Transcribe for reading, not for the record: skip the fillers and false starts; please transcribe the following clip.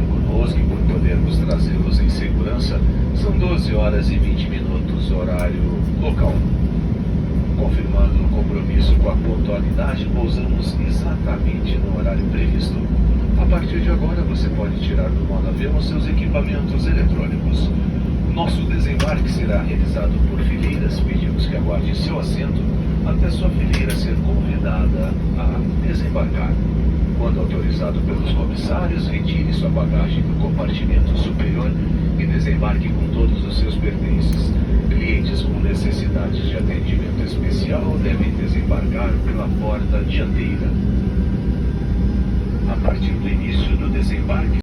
conosco e por podermos trazê-los em segurança. São 12 horas e 20 minutos, horário local. Confirmando o compromisso com a pontualidade, pousamos exatamente no horário previsto. A partir de agora, você pode tirar do modo avião os seus equipamentos eletrônicos. Nosso desembarque será realizado por fileiras. Pedimos que aguarde seu assento até sua fileira ser convidada a desembarcar. Quando autorizado pelos comissários, retire sua bagagem do compartimento superior e desembarque com todos os seus pertences. Clientes com necessidades de atendimento especial devem desembarcar pela porta dianteira. A partir do início do desembarque,